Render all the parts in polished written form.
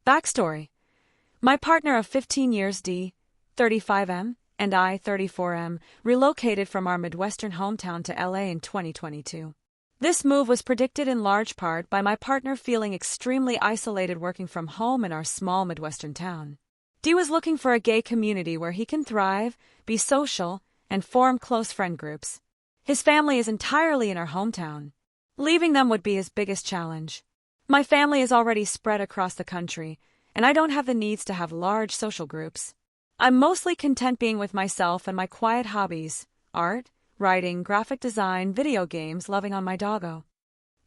Backstory. My partner of 15 years D, 35M, and I, 34M, relocated from our Midwestern hometown to LA in 2022. This move was predicted in large part by my partner feeling extremely isolated working from home in our small Midwestern town. D was looking for a gay community where he can thrive, be social, and form close friend groups. His family is entirely in our hometown. Leaving them would be his biggest challenge. My family is already spread across the country, and I don't have the needs to have large social groups. I'm mostly content being with myself and my quiet hobbies, art, writing, graphic design, video games, loving on my doggo.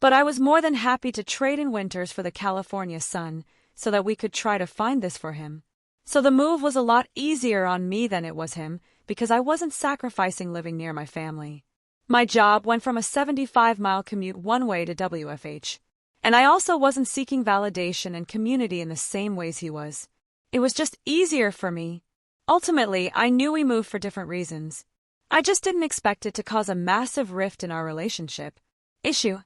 But I was more than happy to trade in winters for the California sun so that we could try to find this for him. So the move was a lot easier on me than it was him because I wasn't sacrificing living near my family. My job went from a 75-mile commute one way to WFH. And I also wasn't seeking validation and community in the same ways he was. It was just easier for me. Ultimately, I knew we moved for different reasons. I just didn't expect it to cause a massive rift in our relationship. Issue.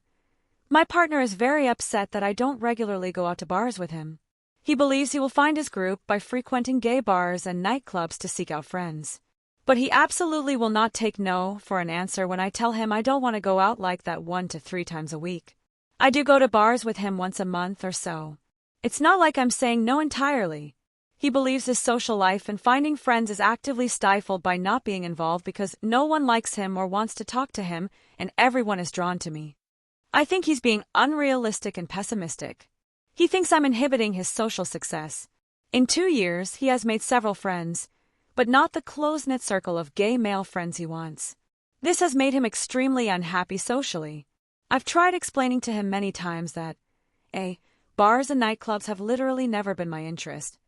My partner is very upset that I don't regularly go out to bars with him. He believes he will find his group by frequenting gay bars and nightclubs to seek out friends. But he absolutely will not take no for an answer when I tell him I don't want to go out like that 1 to 3 times a week. I do go to bars with him once a month or so. It's not like I'm saying no entirely. He believes his social life and finding friends is actively stifled by not being involved because no one likes him or wants to talk to him, and everyone is drawn to me. I think he's being unrealistic and pessimistic. He thinks I'm inhibiting his social success. In 2 years, he has made several friends, but not the close-knit circle of gay male friends he wants. This has made him extremely unhappy socially. I've tried explaining to him many times that A. Bars and nightclubs have literally never been my interest.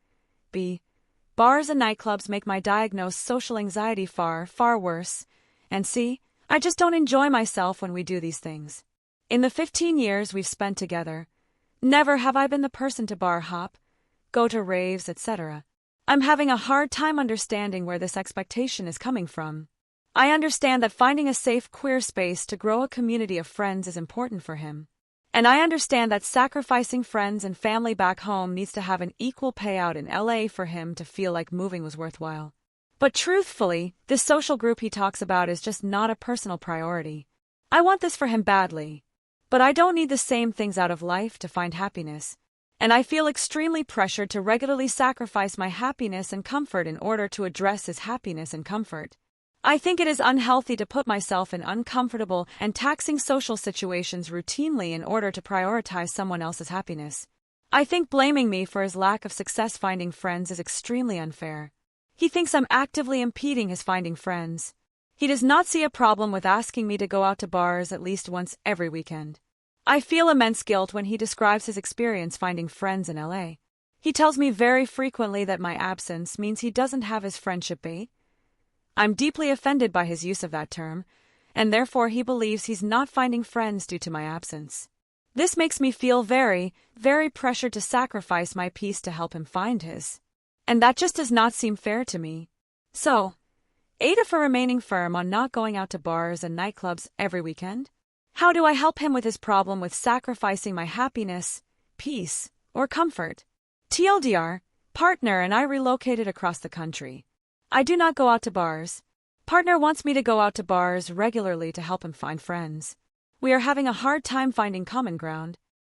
B. Bars and nightclubs make my diagnosed social anxiety far, far worse. And C. I just don't enjoy myself when we do these things. In the 15 years we've spent together, never have I been the person to bar hop, go to raves, etc. I'm having a hard time understanding where this expectation is coming from. I understand that finding a safe queer space to grow a community of friends is important for him. And I understand that sacrificing friends and family back home needs to have an equal payout in LA for him to feel like moving was worthwhile. But truthfully, this social group he talks about is just not a personal priority. I want this for him badly. But I don't need the same things out of life to find happiness. And I feel extremely pressured to regularly sacrifice my happiness and comfort in order to address his happiness and comfort. I think it is unhealthy to put myself in uncomfortable and taxing social situations routinely in order to prioritize someone else's happiness. I think blaming me for his lack of success finding friends is extremely unfair. He thinks I'm actively impeding his finding friends. He does not see a problem with asking me to go out to bars at least once every weekend. I feel immense guilt when he describes his experience finding friends in LA. He tells me very frequently that my absence means he doesn't have his friendship bait. I'm deeply offended by his use of that term, and therefore he believes he's not finding friends due to my absence. This makes me feel very, very pressured to sacrifice my peace to help him find his. And that just does not seem fair to me. So, AITAH for remaining firm on not going out to bars and nightclubs every weekend? How do I help him with his problem with sacrificing my happiness, peace, or comfort? TLDR, partner and I relocated across the country. I do not go out to bars. Partner wants me to go out to bars regularly to help him find friends. We are having a hard time finding common ground.